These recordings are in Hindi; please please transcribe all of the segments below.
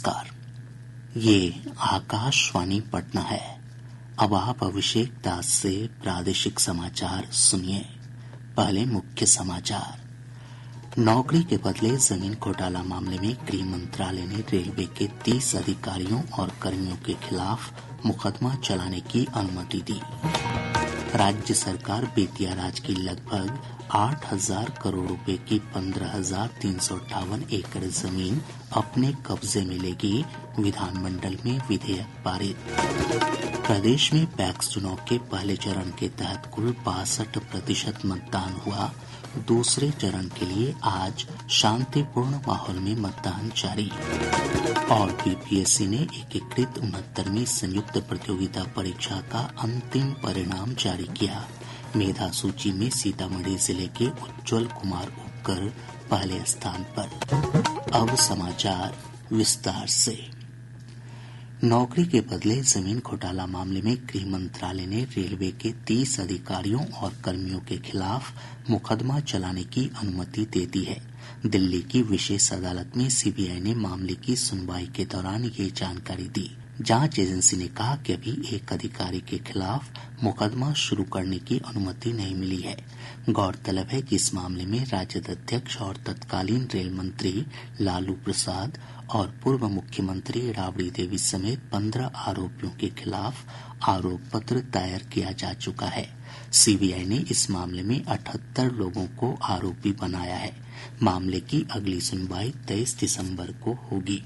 नमस्कार। ये आकाशवाणी पटना है। अब आप अभिषेक दास से प्रादेशिक समाचार सुनिए। पहले मुख्य समाचार। नौकरी के बदले जमीन घोटाला मामले में गृह मंत्रालय ने रेलवे के 30 अधिकारियों और कर्मियों के खिलाफ मुकदमा चलाने की अनुमति दी। राज्य सरकार बेतिया राज की लगभग 8,000 करोड़ रुपए की 15,358 एकड़ जमीन अपने कब्जे में लेगी। विधानमंडल में विधेयक पारित। प्रदेश में पैक्स चुनाव के पहले चरण के तहत कुल 62% मतदान हुआ। दूसरे चरण के लिए आज शांतिपूर्ण माहौल में मतदान जारी। और बीपीएससी ने एकीकृत 69वीं संयुक्त प्रतियोगिता परीक्षा का अंतिम परिणाम जारी किया। मेधा सूची में सीतामढ़ी जिले के उज्जवल कुमार उपकर पहले स्थान पर। अब समाचार विस्तार से। नौकरी के बदले जमीन घोटाला मामले में गृह मंत्रालय ने रेलवे के 30 अधिकारियों और कर्मियों के खिलाफ मुकदमा चलाने की अनुमति दे दी है। दिल्ली की विशेष अदालत में सीबीआई ने मामले की सुनवाई के दौरान ये जानकारी दी। जांच एजेंसी ने कहा कि अभी एक अधिकारी के खिलाफ मुकदमा शुरू करने की अनुमति नहीं मिली है। गौरतलब है कि इस मामले में राजद अध्यक्ष और तत्कालीन रेल मंत्री लालू प्रसाद और पूर्व मुख्यमंत्री राबड़ी देवी समेत 15 आरोपियों के खिलाफ आरोप पत्र दायर किया जा चुका है। सीबीआई ने इस मामले में 78 लोगों को आरोपी बनाया है। मामले की अगली सुनवाई 23 दिसंबर को होगी।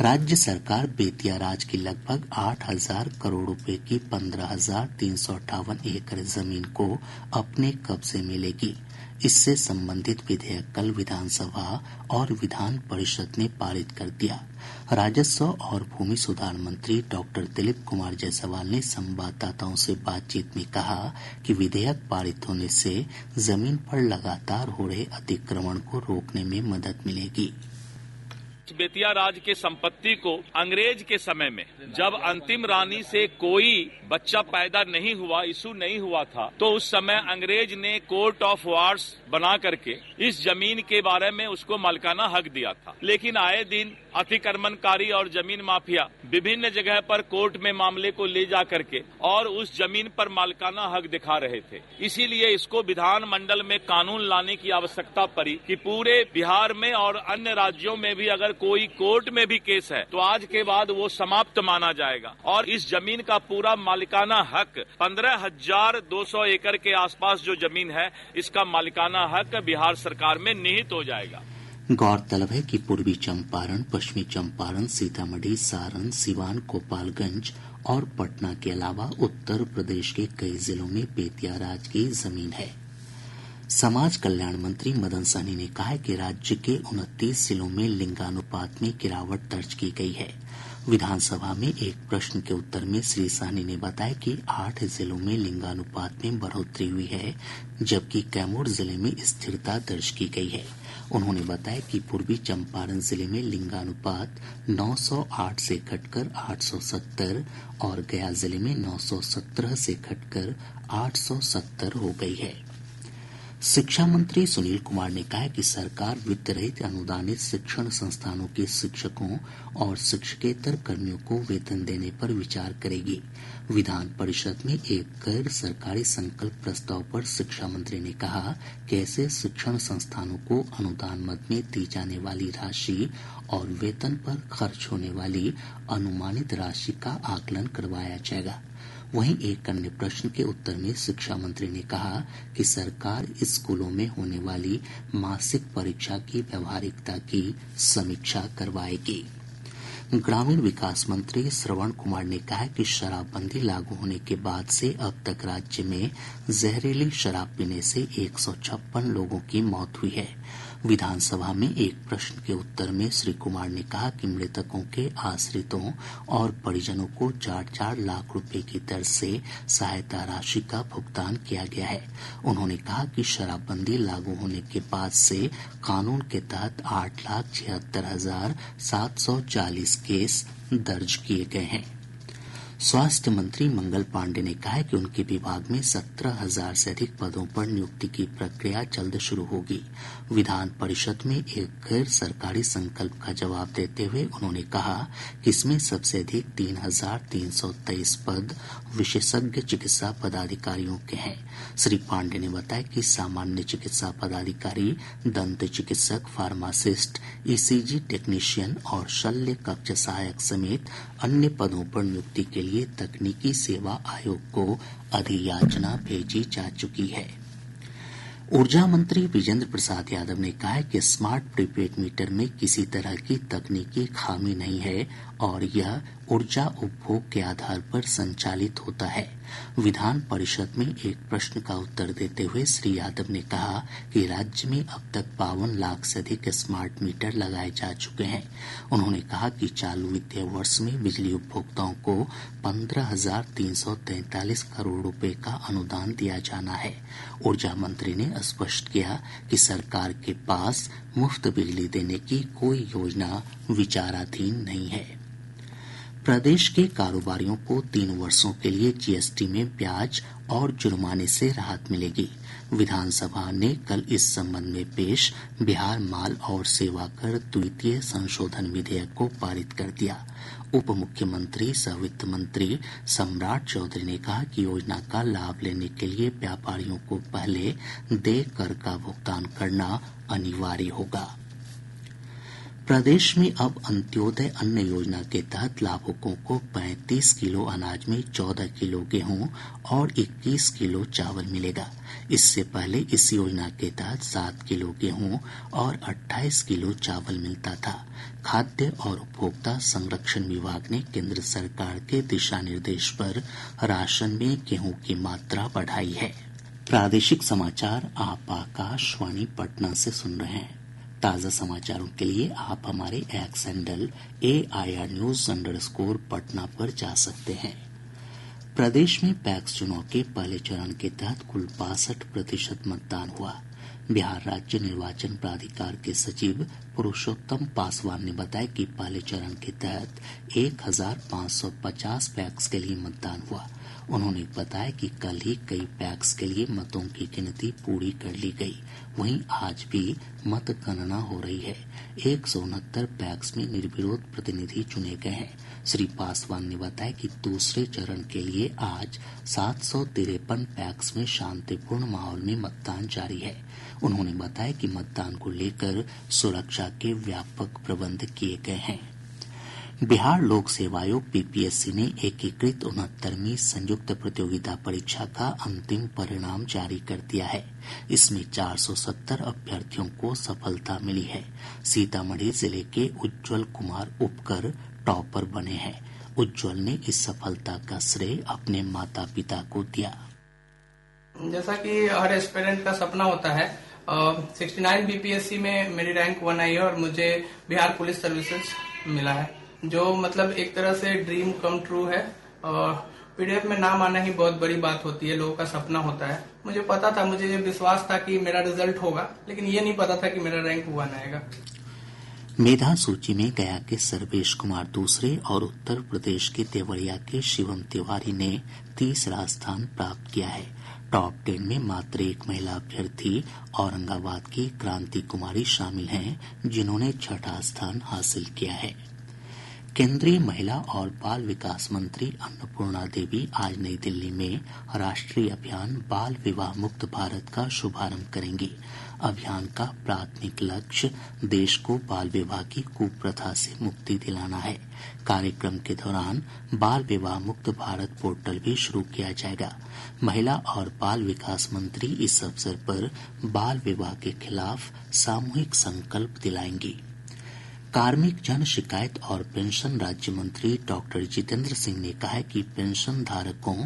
राज्य सरकार बेतिया राज की लगभग 8,000 करोड़ रुपए की 15,358 एकड़ जमीन को अपने कब्जे में लेगी। इससे संबंधित विधेयक कल विधानसभा और विधान परिषद ने पारित कर दिया। राजस्व और भूमि सुधार मंत्री डॉक्टर दिलीप कुमार जायसवाल ने संवाददाताओं से बातचीत में कहा कि विधेयक पारित होने से जमीन पर लगातार हो रहे अतिक्रमण को रोकने में मदद मिलेगी। बेतिया राज के संपत्ति को अंग्रेज के समय में जब अंतिम रानी से कोई बच्चा पैदा नहीं हुआ, इशू नहीं हुआ था, तो उस समय अंग्रेज ने कोर्ट ऑफ वार्स बना करके इस जमीन के बारे में उसको मालिकाना हक दिया था। लेकिन आए दिन अतिक्रमणकारी और जमीन माफिया विभिन्न जगह पर कोर्ट में मामले को ले जा करके और उस जमीन पर मालिकाना हक दिखा रहे थे। इसीलिए इसको विधान मंडल में कानून लाने की आवश्यकता पड़ी कि पूरे बिहार में और अन्य राज्यों में भी अगर कोई कोर्ट में भी केस है तो आज के बाद वो समाप्त माना जाएगा और इस जमीन का पूरा मालिकाना हक 15,200 एकड़ के आसपास जो जमीन है, इसका मालिकाना हक बिहार सरकार में निहित हो जाएगा। गौरतलब है कि पूर्वी चंपारण, पश्चिमी चंपारण, सीतामढ़ी, सारण, सिवान, गोपालगंज और पटना के अलावा उत्तर प्रदेश के कई जिलों में बेतिया राज की जमीन है। समाज कल्याण मंत्री मदन सहनी ने कहा है कि राज्य के 29 जिलों में लिंगानुपात में गिरावट दर्ज की गई है। विधानसभा में एक प्रश्न के उत्तर में श्री सहनी ने बताया कि 8 जिलों में लिंगानुपात में बढ़ोतरी हुई है, जबकि कैमूर जिले में स्थिरता दर्ज की गई है। उन्होंने बताया कि पूर्वी चंपारण जिले में लिंगानुपात 908 से घटकर 870 और गया जिले में 917 से घटकर 870 हो गई है। शिक्षा मंत्री सुनील कुमार ने कहा है कि सरकार वित्त रहित अनुदानित शिक्षण संस्थानों के शिक्षकों और शिक्षकेतर कर्मियों को वेतन देने पर विचार करेगी। विधान परिषद में एक गैर सरकारी संकल्प प्रस्ताव पर शिक्षा मंत्री ने कहा कि ऐसे शिक्षण संस्थानों को अनुदान मद में दी जाने वाली राशि और वेतन पर खर्च होने वाली अनुमानित राशि का आकलन करवाया जाएगा। वहीं एक अन्य प्रश्न के उत्तर में शिक्षा मंत्री ने कहा कि सरकार स्कूलों में होने वाली मासिक परीक्षा की व्यावहारिकता की समीक्षा करवाएगी। ग्रामीण विकास मंत्री श्रवण कुमार ने कहा है कि शराबबंदी लागू होने के बाद से अब तक राज्य में जहरीली शराब पीने से 156 लोगों की मौत हुई है। विधानसभा में एक प्रश्न के उत्तर में श्री कुमार ने कहा कि मृतकों के आश्रितों और परिजनों को 4-4 लाख रुपए की दर से सहायता राशि का भुगतान किया गया है। उन्होंने कहा कि शराबबंदी लागू होने के बाद से कानून के तहत 8,76,740 केस दर्ज किए गए हैं। स्वास्थ्य मंत्री मंगल पांडे ने कहा है कि उनके विभाग में 17,000 से अधिक पदों पर नियुक्ति की प्रक्रिया जल्द शुरू होगी। विधान परिषद में एक गैर सरकारी संकल्प का जवाब देते हुए उन्होंने कहा कि इसमें सबसे अधिक 3,323 पद विशेषज्ञ चिकित्सा पदाधिकारियों के हैं। श्री पांडे ने बताया कि सामान्य चिकित्सा पदाधिकारी, दंत चिकित्सक, फार्मासिस्ट, ईसीजी टेक्नीशियन और शल्य कक्ष सहायक समेत अन्य पदों पर नियुक्ति के लिए तकनीकी सेवा आयोग को अधियाचना भेजी जा चुकी है। ऊर्जा मंत्री विजेंद्र प्रसाद यादव ने कहा है कि स्मार्ट प्रीपेड मीटर में किसी तरह की तकनीकी खामी नहीं है और यह ऊर्जा उपभोग के आधार पर संचालित होता है। विधान परिषद में एक प्रश्न का उत्तर देते हुए श्री यादव ने कहा कि राज्य में अब तक 52 लाख से अधिक स्मार्ट मीटर लगाए जा चुके हैं। उन्होंने कहा कि चालू वित्तीय वर्ष में बिजली उपभोक्ताओं को 15,343 करोड़ रुपए का अनुदान दिया जाना है। ऊर्जा मंत्री ने स्पष्ट किया कि सरकार के पास मुफ्त बिजली देने की कोई योजना विचाराधीन नहीं है। प्रदेश के कारोबारियों को 3 वर्षों के लिए जीएसटी में ब्याज और जुर्माने से राहत मिलेगी। विधानसभा ने कल इस संबंध में पेश बिहार माल और सेवा कर द्वितीय संशोधन विधेयक को पारित कर दिया। उप मुख्यमंत्री सह वित्त मंत्री सम्राट चौधरी ने कहा कि योजना का लाभ लेने के लिए व्यापारियों को पहले देय कर का भुगतान करना अनिवार्य होगा। प्रदेश में अब अंत्योदय अन्न योजना के तहत लाभुकों को 35 किलो अनाज में 14 किलो गेहूं और 21 किलो चावल मिलेगा। इससे पहले इस योजना के तहत 7 किलो गेहूं और 28 किलो चावल मिलता था। खाद्य और उपभोक्ता संरक्षण विभाग ने केंद्र सरकार के दिशा निर्देश पर राशन में गेहूं की मात्रा बढ़ाई है। प्रादेशिक समाचार आप आकाशवाणी पटना से सुन रहे हैं। ताज़ा समाचारों के लिए आप हमारे x handle AIR News_ Patna पर जा सकते हैं। प्रदेश में पैक्स चुनाव के पहले चरण के तहत कुल 62% मतदान हुआ। बिहार राज्य निर्वाचन प्राधिकार के सचिव पुरुषोत्तम पासवान ने बताया कि पहले चरण के तहत 1,550 पैक्स के लिए मतदान हुआ। उन्होंने बताया कि कल ही कई पैक्स के लिए मतों की गिनती पूरी कर ली गई। वहीं आज भी मतगणना हो रही है। 169 पैक्स में निर्विरोध प्रतिनिधि चुने गए हैं। श्री पासवान ने बताया कि दूसरे चरण के लिए आज 753 पैक्स में शांतिपूर्ण माहौल में मतदान जारी है। उन्होंने बताया कि मतदान को लेकर सुरक्षा के व्यापक प्रबंध किए गए हैं। बिहार लोक सेवा आयोग BPSC ने एकीकृत 69वीं संयुक्त प्रतियोगिता परीक्षा का अंतिम परिणाम जारी कर दिया है। इसमें 470 अभ्यर्थियों को सफलता मिली है। सीतामढ़ी जिले के उज्जवल कुमार उपकर टॉपर बने हैं। उज्जवल ने इस सफलता का श्रेय अपने माता पिता को दिया। जैसा कि हर एस्पिरेंट का सपना होता है, 69 BPSC में मेरी रैंक 1 आई है और मुझे बिहार पुलिस सर्विसेज मिला है, जो मतलब एक तरह से ड्रीम कम ट्रू है। और PDF में नाम आना ही बहुत बड़ी बात होती है, लोगों का सपना होता है। मुझे पता था, मुझे ये विश्वास था कि मेरा रिजल्ट होगा, लेकिन ये नहीं पता था कि मेरा रैंक 1 आएगा। मेधा सूची में गया के सर्वेश कुमार दूसरे और उत्तर प्रदेश के देवरिया के शिवम तिवारी ने तीसरा स्थान प्राप्त किया है। टॉप 10 में मात्र एक महिला अभ्यर्थी औरंगाबाद की क्रांति कुमारी शामिल हैं, जिन्होंने 6ठा स्थान हासिल किया है। केंद्रीय महिला और बाल विकास मंत्री अन्नपूर्णा देवी आज नई दिल्ली में राष्ट्रीय अभियान बाल विवाह मुक्त भारत का शुभारंभ करेंगी। अभियान का प्राथमिक लक्ष्य देश को बाल विवाह की कुप्रथा से मुक्ति दिलाना है। कार्यक्रम के दौरान बाल विवाह मुक्त भारत पोर्टल भी शुरू किया जाएगा। महिला और बाल विकास मंत्री इस अवसर पर बाल विवाह के खिलाफ सामूहिक संकल्प दिलाएंगी। कार्मिक जन शिकायत और पेंशन राज्य मंत्री डॉक्टर जितेंद्र सिंह ने कहा है कि पेंशन धारकों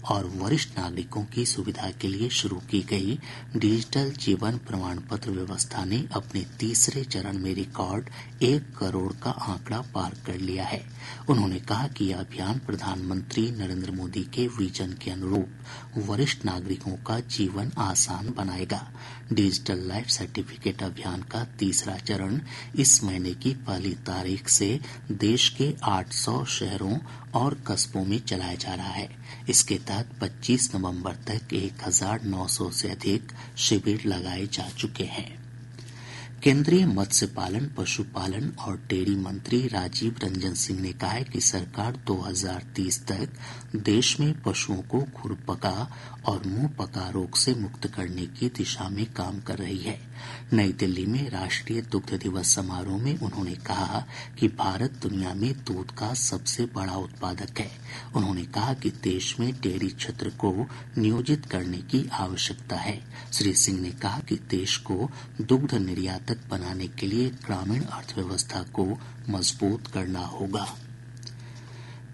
और वरिष्ठ नागरिकों की सुविधा के लिए शुरू की गई डिजिटल जीवन प्रमाण पत्र व्यवस्था ने अपने तीसरे चरण में रिकॉर्ड 1 करोड़ का आंकड़ा पार कर लिया है। उन्होंने कहा कि यह अभियान प्रधानमंत्री नरेंद्र मोदी के विजन के अनुरूप वरिष्ठ नागरिकों का जीवन आसान बनाएगा। डिजिटल लाइफ सर्टिफिकेट अभियान का तीसरा चरण इस महीने की 1 तारीख से देश के 800 शहरों और कस्बों में चलाया जा रहा है। इसके तहत 25 नवंबर तक 1900 से अधिक शिविर लगाए जा चुके हैं। केंद्रीय मत्स्य पालन, पशुपालन और डेयरी मंत्री राजीव रंजन सिंह ने कहा है कि सरकार 2030 तक देश में पशुओं को खुरपका और मुंहपका रोग से मुक्त करने की दिशा में काम कर रही है। नई दिल्ली में राष्ट्रीय दुग्ध दिवस समारोह में उन्होंने कहा कि भारत दुनिया में दूध का सबसे बड़ा उत्पादक है। उन्होंने कहा कि देश में डेयरी क्षेत्र को नियोजित करने की आवश्यकता है। श्री सिंह ने कहा कि देश को दुग्ध निर्यातक बनाने के लिए ग्रामीण अर्थव्यवस्था को मजबूत करना होगा।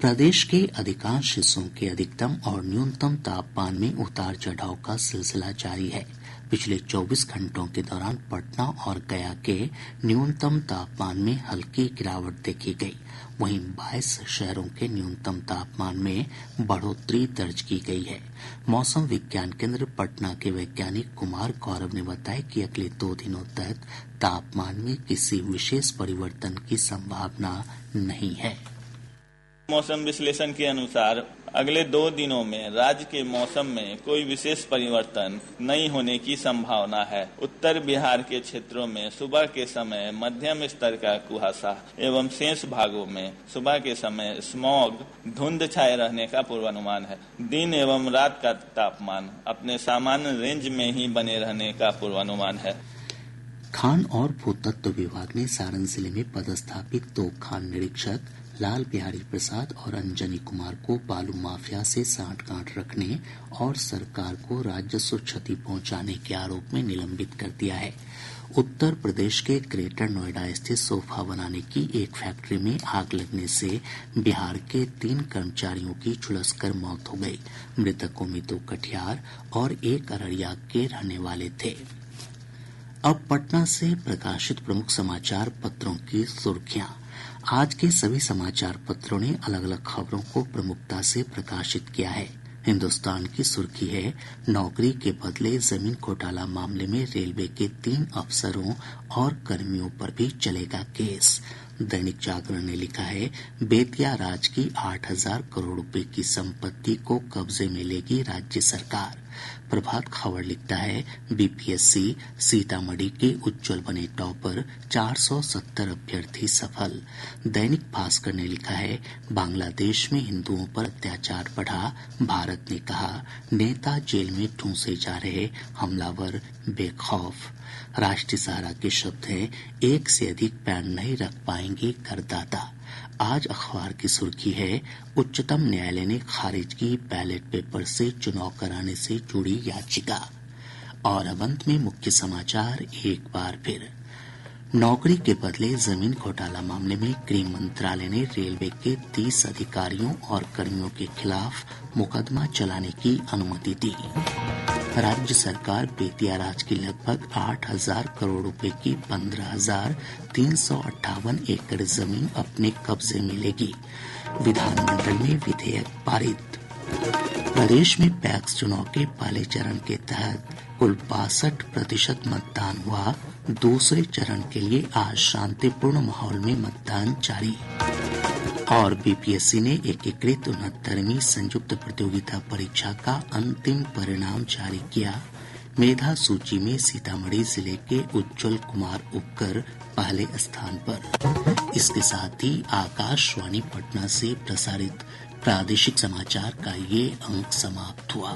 प्रदेश के अधिकांश हिस्सों के अधिकतम और न्यूनतम तापमान में उतार चढ़ाव का सिलसिला जारी है। पिछले 24 घंटों के दौरान पटना और गया के न्यूनतम तापमान में हल्की गिरावट देखी गई। वहीं 22 शहरों के न्यूनतम तापमान में बढ़ोतरी दर्ज की गई है। मौसम विज्ञान केंद्र पटना के वैज्ञानिक कुमार गौरव ने बताया कि अगले 2 दिनों तक तापमान में किसी विशेष परिवर्तन की संभावना नहीं है। मौसम विश्लेषण के अनुसार अगले 2 दिनों में राज्य के मौसम में कोई विशेष परिवर्तन नहीं होने की संभावना है। उत्तर बिहार के क्षेत्रों में सुबह के समय मध्यम स्तर का कुहासा एवं शेष भागों में सुबह के समय स्मॉग धुंध छाए रहने का पूर्वानुमान है। दिन एवं रात का तापमान अपने सामान्य रेंज में ही बने रहने का पूर्वानुमान है। खान और भूतत्व विभाग ने सारण जिले में पदस्थापित 2 खान निरीक्षक लाल बिहारी प्रसाद और अंजनी कुमार को बालू माफिया से सांठगांठ रखने और सरकार को राजस्व क्षति पहुंचाने के आरोप में निलंबित कर दिया है। उत्तर प्रदेश के ग्रेटर नोएडा स्थित सोफा बनाने की एक फैक्ट्री में आग लगने से बिहार के 3 कर्मचारियों की झुलसकर मौत हो गई। मृतकों में 2 कटिहार और 1 अररिया के रहने वाले थे। अब पटना से प्रकाशित प्रमुख समाचार पत्रों की सुर्खियां। आज के सभी समाचार पत्रों ने अलग अलग खबरों को प्रमुखता से प्रकाशित किया है। हिन्दुस्तान की सुर्खी है, नौकरी के बदले जमीन घोटाला मामले में रेलवे के 3 अफसरों और कर्मियों पर भी चलेगा केस। दैनिक जागरण ने लिखा है, बेतिया राज की 8,000 करोड़ रुपए की संपत्ति को कब्जे में लेगी राज्य सरकार। प्रभात खबर लिखता है, बीपीएससी सीतामढ़ी के उज्जवल बने टॉपर, 470 अभ्यर्थी सफल। दैनिक भास्कर ने लिखा है, बांग्लादेश में हिंदुओं पर अत्याचार बढ़ा, भारत ने कहा नेता जेल में ठूंसे जा रहे, हमलावर बेखौफ। राष्ट्रीय सहारा के शब्द हैं, 1 से अधिक पैन नहीं रख पाएंगे करदाता। आज अखबार की सुर्खी है, उच्चतम न्यायालय ने खारिज की बैलेट पेपर से चुनाव कराने से जुड़ी याचिका। और अब अंत में मुख्य समाचार एक बार फिर। नौकरी के बदले जमीन घोटाला मामले में गृह मंत्रालय ने रेलवे के 30 अधिकारियों और कर्मियों के खिलाफ मुकदमा चलाने की अनुमति दी। राज्य सरकार बेतिया राज की लगभग 8,000 करोड़ रुपए की 15,358 एकड़ जमीन अपने कब्जे में लेगी। विधानमंडल में विधेयक पारित। प्रदेश में पैक्स चुनाव के पहले चरण के तहत कुल 62% मतदान हुआ। दूसरे चरण के लिए आज शांतिपूर्ण माहौल में मतदान जारी। और बीपीएससी ने एकीकृत 69वीं संयुक्त प्रतियोगिता परीक्षा का अंतिम परिणाम जारी किया। मेधा सूची में सीतामढ़ी जिले के उज्जवल कुमार उपकर पहले स्थान पर। इसके साथ ही आकाशवाणी पटना से प्रसारित प्रादेशिक समाचार का ये अंक समाप्त हुआ।